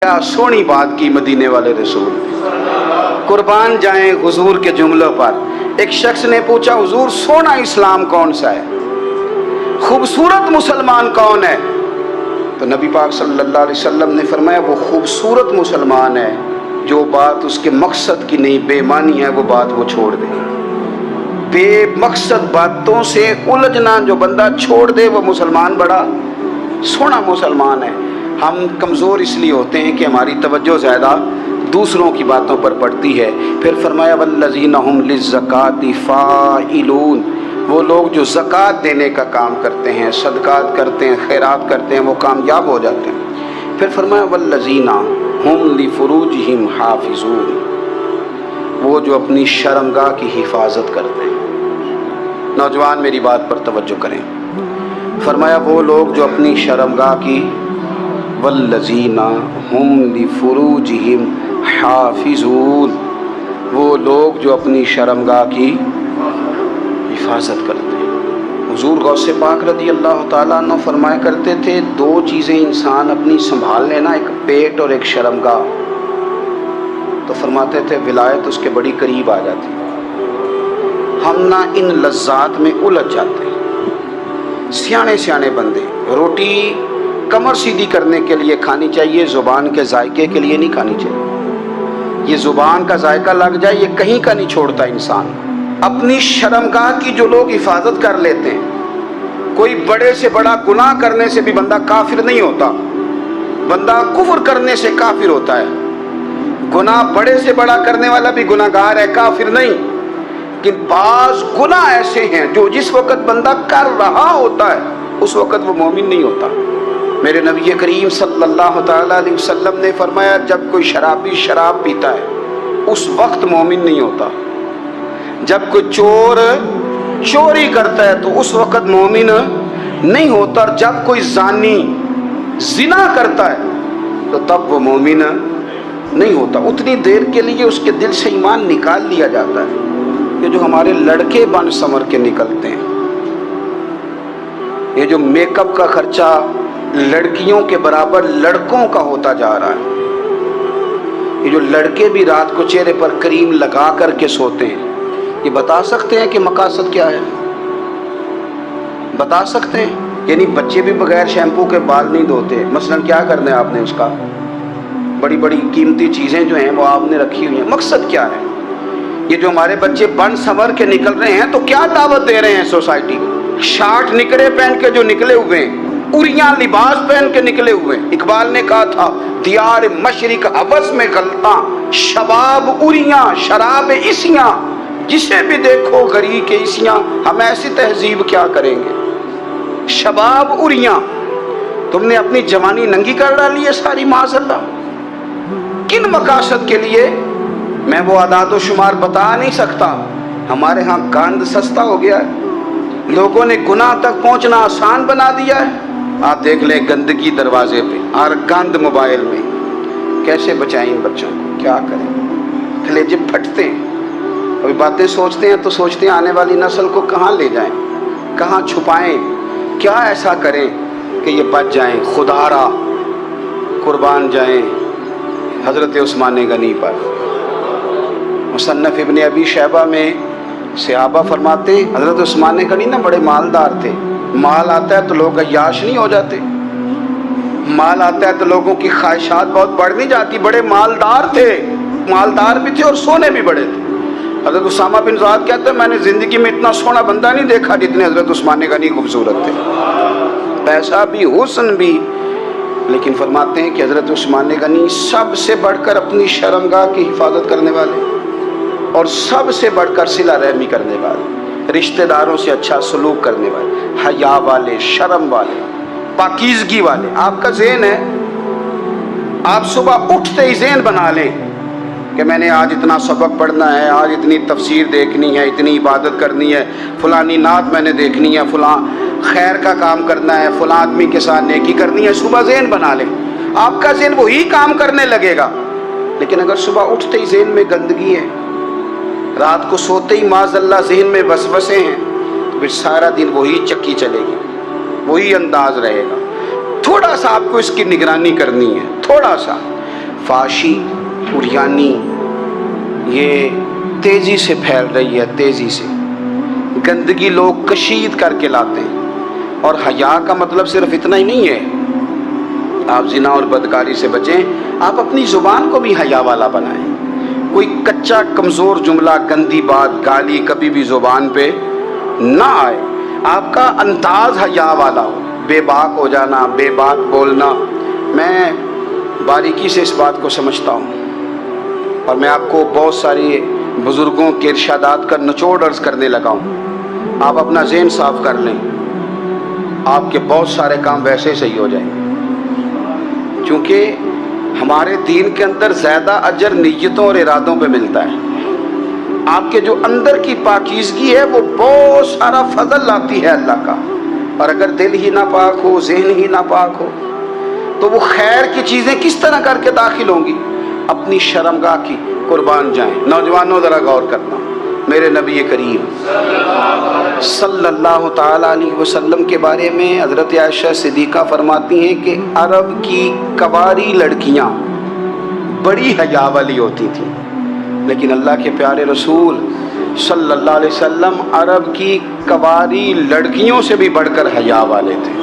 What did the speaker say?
کیا سونی بات کی مدینے والے رسول، قربان جائیں حضور کے جملوں پر۔ ایک شخص نے پوچھا حضور سونا اسلام کون سا ہے، خوبصورت مسلمان کون ہے؟ تو نبی پاک صلی اللہ علیہ وسلم نے فرمایا وہ خوبصورت مسلمان ہے جو بات اس کے مقصد کی نہیں بے معنی ہے وہ بات وہ چھوڑ دے۔ بے مقصد باتوں سے الجھنا جو بندہ چھوڑ دے وہ مسلمان بڑا سونا مسلمان ہے۔ ہم کمزور اس لیے ہوتے ہیں کہ ہماری توجہ زیادہ دوسروں کی باتوں پر پڑتی ہے۔ پھر فرمایا والذین ھم للزکاۃ فاعلون، وہ لوگ جو زکوٰۃ دینے کا کام کرتے ہیں، صدقات کرتے ہیں، خیرات کرتے ہیں، وہ کامیاب ہو جاتے ہیں۔ پھر فرمایا والذین ھم لفروجہم حافظون، وہ جو اپنی شرمگاہ کی حفاظت کرتے ہیں۔ نوجوان میری بات پر توجہ کریں، فرمایا وہ لوگ جو اپنی شرمگاہ کی، والذین ھم لفروجہم حافظون، وہ لوگ جو اپنی شرمگاہ کی حفاظت کرتے ہیں۔ حضور غوث پاک رضی اللہ تعالیٰ عنہ فرمایا کرتے تھے دو چیزیں انسان اپنی سنبھال لینا، ایک پیٹ اور ایک شرمگاہ، تو فرماتے تھے ولایت اس کے بڑی قریب آ جاتی۔ ہم نہ ان لذات میں الجھ جاتے ہیں۔ سیانے بندے روٹی کمر سیدھی کرنے کے لیے کھانی چاہیے، زبان کے ذائقے کے لیے نہیں کھانی چاہیے۔ یہ زبان کا ذائقہ لگ جائے یہ کہیں کا نہیں چھوڑتا انسان۔ اپنی شرمگاہ کی جو لوگ حفاظت کر لیتے ہیں، کوئی بڑے سے بڑا گناہ کرنے سے بھی بندہ کافر نہیں ہوتا، بندہ کفر کرنے سے کافر ہوتا ہے۔ گناہ بڑے سے بڑا کرنے والا بھی گناہ گار ہے، کافر نہیں۔ لیکن بعض گناہ ایسے ہیں جو جس وقت بندہ کر رہا ہوتا ہے اس وقت وہ مومن نہیں ہوتا۔ میرے نبی کریم صلی اللہ تعالیٰ علیہ وسلم نے فرمایا جب کوئی شرابی شراب پیتا ہے اس وقت مومن نہیں ہوتا، جب کوئی چور چوری کرتا ہے تو اس وقت مومن نہیں ہوتا، اور جب کوئی زانی زنا کرتا ہے تو تب وہ مومن نہیں ہوتا۔ اتنی دیر کے لیے اس کے دل سے ایمان نکال لیا جاتا ہے۔ یہ جو ہمارے لڑکے بن سمر کے نکلتے ہیں، یہ جو میک اپ کا خرچہ لڑکیوں کے برابر لڑکوں کا ہوتا جا رہا ہے، یہ جو لڑکے بھی رات کو چہرے پر کریم لگا کر کے سوتے ہیں، یہ بتا سکتے ہیں کہ مقاصد کیا ہے؟ بتا سکتے ہیں؟ یعنی بچے بھی بغیر شیمپو کے بال نہیں دھوتے، مثلا کیا کرنا ہے آپ نے اس کا؟ بڑی بڑی قیمتی چیزیں جو ہیں وہ آپ نے رکھی ہوئی ہیں، مقصد کیا ہے؟ یہ جو ہمارے بچے بن سنور کے نکل رہے ہیں تو کیا دعوت دے رہے ہیں سوسائٹی کو؟ شارٹ نکرے پہن کے جو نکلے ہوئے ہیں، اریاں لباس پہن کے نکلے ہوئے ہیں۔ اقبال نے کہا تھا دیار مشرق حوث میں غلطاں، شباب اریاں شراب عیسیاں، جسے بھی دیکھو غری کے عیسیاں، ہم ایسی تہذیب کیا کریں گے؟ شباب اریاں، تم نے اپنی جوانی ننگی کر ڈالی ہے ساری معاذ اللہ۔ کن مقاصد کے لیے؟ میں وہ اعداد و شمار بتا نہیں سکتا۔ ہمارے ہاں گند سستا ہو گیا ہے، لوگوں نے گناہ تک پہنچنا آسان بنا دیا ہے۔ آپ دیکھ لیں گندگی دروازے پہ اور گند موبائل میں، کیسے بچائیں ان بچوں کو؟ کیا کریں؟ کلیجے پھٹتے ہیں۔ ابھی باتیں سوچتے ہیں تو سوچتے ہیں آنے والی نسل کو کہاں لے جائیں، کہاں چھپائیں، کیا ایسا کریں کہ یہ بچ جائیں۔ خدا را قربان جائیں حضرت عثمان غنی پر۔ مصنف ابن ابی شیبہ میں صحابہ فرماتے ہیں حضرت عثمان غنی نا بڑے مالدار تھے۔ مال آتا ہے تو لوگ عیاش نہیں ہو جاتے، مال آتا ہے تو لوگوں کی خواہشات بہت بڑھ نہیں جاتی۔ بڑے مالدار تھے، مالدار بھی تھے اور سونے بھی بڑے تھے۔ حضرت اسامہ بن زید کہتے ہیں میں نے زندگی میں اتنا سونا بندہ نہیں دیکھا جتنے حضرت عثمان غنی خوبصورت تھے، پیسہ بھی حسن بھی۔ لیکن فرماتے ہیں کہ حضرت عثمان غنی سب سے بڑھ کر اپنی شرمگاہ کی حفاظت کرنے والے اور سب سے بڑھ کر صلہ رحمی کرنے والے، رشتہ داروں سے اچھا سلوک کرنے والے، حیا والے، شرم والے، پاکیزگی والے۔ آپ کا ذہن ہے، آپ صبح اٹھتے ہی ذہن بنا لیں کہ میں نے آج اتنا سبق پڑھنا ہے، آج اتنی تفسیر دیکھنی ہے، اتنی عبادت کرنی ہے، فلانی نعت میں نے دیکھنی ہے، فلاں خیر کا کام کرنا ہے، فلاں آدمی کے ساتھ نیکی کرنی ہے۔ صبح ذہن بنا لیں، آپ کا ذہن وہی کام کرنے لگے گا۔ لیکن اگر صبح اٹھتے ہی ذہن میں گندگی ہے، رات کو سوتے ہی معاذ اللہ ذہن میں وسوسے ہیں، تو پھر سارا دن وہی چکی چلے گی، وہی انداز رہے گا۔ تھوڑا سا آپ کو اس کی نگرانی کرنی ہے، تھوڑا سا فحاشی عریانی یہ تیزی سے پھیل رہی ہے، تیزی سے گندگی لوگ کشید کر کے لاتے ہیں۔ اور حیا کا مطلب صرف اتنا ہی نہیں ہے آپ زنا اور بدکاری سے بچیں، آپ اپنی زبان کو بھی حیا والا بنائیں۔ کوئی کچا کمزور جملہ، گندی بات، گالی کبھی بھی زبان پہ نہ آئے، آپ کا انداز حیا والا ہو، بے باک ہو جانا، بے بات بولنا۔ میں باریکی سے اس بات کو سمجھتا ہوں اور میں آپ کو بہت ساری بزرگوں کے ارشادات کا نچوڑ عرض کرنے لگا ہوں۔ آپ اپنا ذہن صاف کر لیں، آپ کے بہت سارے کام ویسے صحیح ہو جائیں گے، کیونکہ ہمارے دین کے اندر زیادہ اجر نیتوں اور ارادوں پہ ملتا ہے۔ آپ کے جو اندر کی پاکیزگی ہے وہ بہت سارا فضل لاتی ہے اللہ کا، اور اگر دل ہی نہ پاک ہو، ذہن ہی نہ پاک ہو، تو وہ خیر کی چیزیں کس طرح کر کے داخل ہوں گی؟ اپنی شرمگاہ کی قربان جائیں۔ نوجوانوں ذرا غور کرنا، میرے نبی کریم صلی اللہ تعالیٰ علیہ وسلم کے بارے میں حضرت عائشہ صدیقہ فرماتی ہیں کہ عرب کی کواری لڑکیاں بڑی حیا والی ہوتی تھیں، لیکن اللہ کے پیارے رسول صلی اللہ علیہ وسلم عرب کی کواری لڑکیوں سے بھی بڑھ کر حیا والے تھے۔